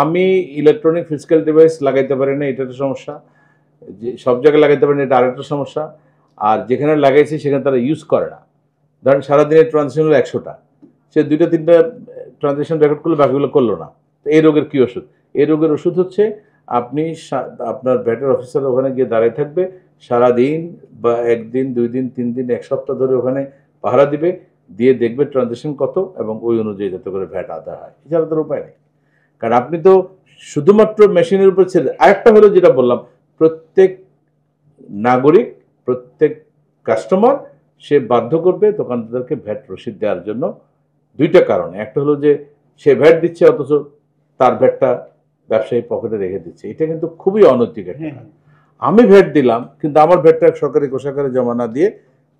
আমি electronic physical device লাগাইতে পারি না, এটা একটা সমস্যা। যে সব জায়গায় লাগাইতে পারি না, এটা আরেকটা সমস্যা। আর যেখানে লাগাইছি সেখানে তারা ইউজ করে না। ধরেন সারাদিনের ট্রানজেকশন হলো 100টা, সে 2-3টা ট্রানজেকশন রেকর্ড করলে বাকিগুলো করলো না। তো এই রোগের কী ওষুধ? এই রোগের ওষুধ হচ্ছে আপনি আপনার ভ্যাটের অফিসার ওখানে গিয়ে দাঁড়িয়ে থাকবে সারাদিন, বা 1 দিন 2 দিন 3 দিন 1 সপ্তাহ ধরে ওখানে পাহারা দিবে, দিয়ে দেখবে ট্রানজেকশন কত এবং ওই অনুযায়ী যাতে করে ভ্যাট আদায় হয়। এছাড়া তার উপায় নেই। কারণ আপনি তো শুধুমাত্র মেশিনের উপর ছেড়ে, আরেকটা হলো যেটা বললাম, প্রত্যেক নাগরিক, প্রত্যেক কাস্টমার সে বাধ্য করবে দোকানদারকে ভ্যাট রসিদ দেওয়ার জন্য। 2টা কারণে, একটা হলো যে সে ভ্যাট দিচ্ছে অথচ তার ভ্যাটটা ব্যবসায়ী পকেটে রেখে দিচ্ছে, এটা কিন্তু খুবই অনৈতিক একটা কাজ। আমি ভ্যাট দিলাম কিন্তু আমার ভ্যাটটা সরকারি কোষাগারে জমা না দিয়ে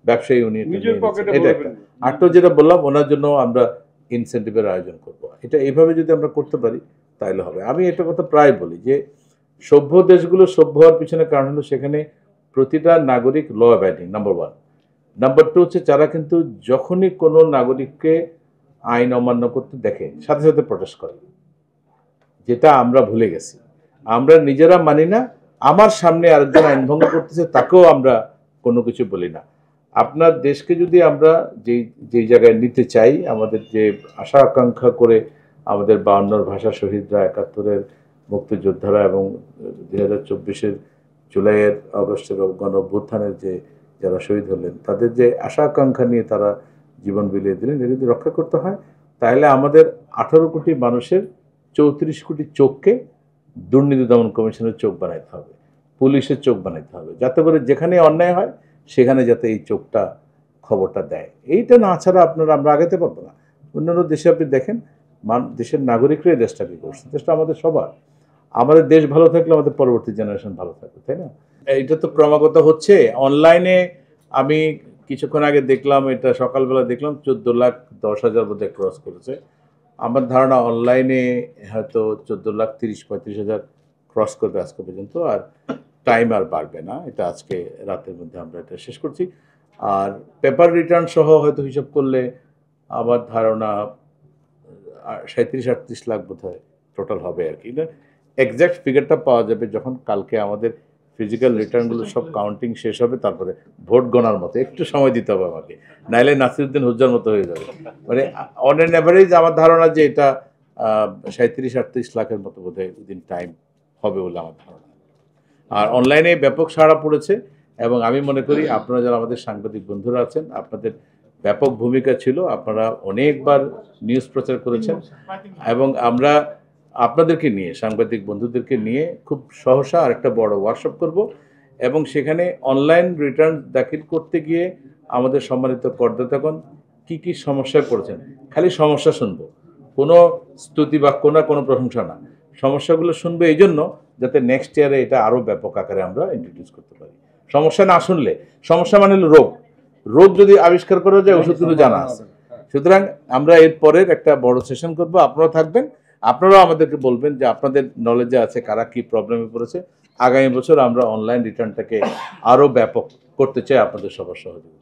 ব্যবসায়ী উনি এটা একটা। আরেকটা যেটা বললাম, ওনার জন্য আমরা ইনসেন্টিভের আয়োজন করব। এটা এইভাবে যদি আমরা করতে পারি তাহলে হবে। আমি এটা কথা প্রায় বলি যে সভ্য দেশগুলো সভ্য হওয়ার পিছনে কারণ হলো সেখানে প্রতিটা নাগরিক ল অ্যাবাইডিং, নাম্বার 1। নাম্বার 2 হচ্ছে যারা কিন্তু যখনই কোনো নাগরিককে আইন অমান্য করতে দেখে সাথে সাথে প্রটেস্ট করে, যেটা আমরা ভুলে গেছি। আমরা নিজেরা মানি না, আমার সামনে আরেকজন আইন ভঙ্গ করতেছে তাকেও আমরা কোনো কিছু বলি না। আপনার দেশকে যদি আমরা যেই জায়গায় নিতে চাই, আমাদের যে আশা আকাঙ্ক্ষা করে আমাদের 52-র ভাষা শহীদরা, 71-এর মুক্তিযোদ্ধারা এবং 2024-এর জুলাইয়ের আগস্টের গণ অভ্যুত্থানের যে যারা শহীদ হলেন, তাদের যে আশা আকাঙ্ক্ষা নিয়ে তারা জীবন বিলিয়ে দিলেন, এটা যদি রক্ষা করতে হয় তাহলে আমাদের 18 কোটি মানুষের 34 কোটি চোখকে দুর্নীতি দমন কমিশনের চোখ বানাইতে হবে, পুলিশের চোখ বানাইতে হবে, যাতে করে যেখানে অন্যায় হয় সেখানে যাতে এই চোখটা খবরটা দেয়। এইটা না ছাড়া আমরা আগাতে পারবো না। অন্যান্য দেশে আপনি দেখেন, দেশের নাগরিকরাই দেশটাকে করছে, দেশটা আমাদের সবার। আমাদের দেশ ভালো থাকলে আমাদের পরবর্তী জেনারেশন ভালো থাকবে, তাই না? এইটা তো ক্রমাগত হচ্ছে। অনলাইনে আমি কিছুক্ষণ আগে দেখলাম, এটা সকালবেলা দেখলাম 14,10,000 বোধহয় ক্রস করেছে। আমার ধারণা অনলাইনে হয়তো 14,30,000-35,000 ক্রস করবে আজকে পর্যন্ত। আর টাইম আর বাড়বে না, এটা আজকে রাতের মধ্যে আমরা এটা শেষ করছি। আর পেপার রিটার্ন সহ হয়তো হিসাব করলে আমার ধারণা 37-38 লাখ বোধহয় টোটাল হবে আর কি। এক্স্যাক্ট ফিগারটা পাওয়া যাবে যখন কালকে আমাদের ফিজিক্যাল রিটার্নগুলো সব কাউন্টিং শেষ হবে, তারপরে ভোট গণার মতো একটু সময় দিতে হবে আমাকে, নাইলে নাসিরুদ্দিন হুজ্জার মতো হয়ে যাবে। মানে অন অ্যান অ্যাভারেজ আমার ধারণা যে এটা 37-38 লাখের মতো বোধহয় উইদিন টাইম হবে বলে আমার ধারণা। আর অনলাইনে ব্যাপক সাড়া পড়েছে এবং আমি মনে করি আপনারা যারা আমাদের সাংবাদিক বন্ধুরা আছেন, আপনাদের ব্যাপক ভূমিকা ছিল। আপনারা অনেকবার নিউজ প্রচার করেছেন এবং আমরা আপনাদেরকে নিয়ে, সাংবাদিক বন্ধুদেরকে নিয়ে খুব সহসা আরেকটা বড় ওয়ার্কশপ করব এবং সেখানে অনলাইন রিটার্ন দাখিল করতে গিয়ে আমাদের সম্মানিত করদাতাগণ কী কী সমস্যায় পড়েছেন, খালি সমস্যা শুনবো, কোনো স্তুতি বাক্য না, কোনো প্রশংসা না। সমস্যাগুলো শুনবো এই জন্য যাতে নেক্সট ইয়ারে এটা আরও ব্যাপক আকারে আমরা ইন্ট্রোডিউস করতে পারি। সমস্যা না শুনলে, সমস্যা মানে হলো রোগ যদি আবিষ্কার করা যায় ওষুধগুলো জানা আছে। সুতরাং আমরা এর পরের একটা বড় সেশন করব, আপনারা থাকবেন, আপনারাও আমাদেরকে বলবেন যে আপনাদের নলেজে আছে কারা কি প্রবলেমে পড়েছে। আগামী বছর আমরা অনলাইন রিটার্নটাকে আরও ব্যাপক করতে চাই আপনাদের সবার সহযোগিতা।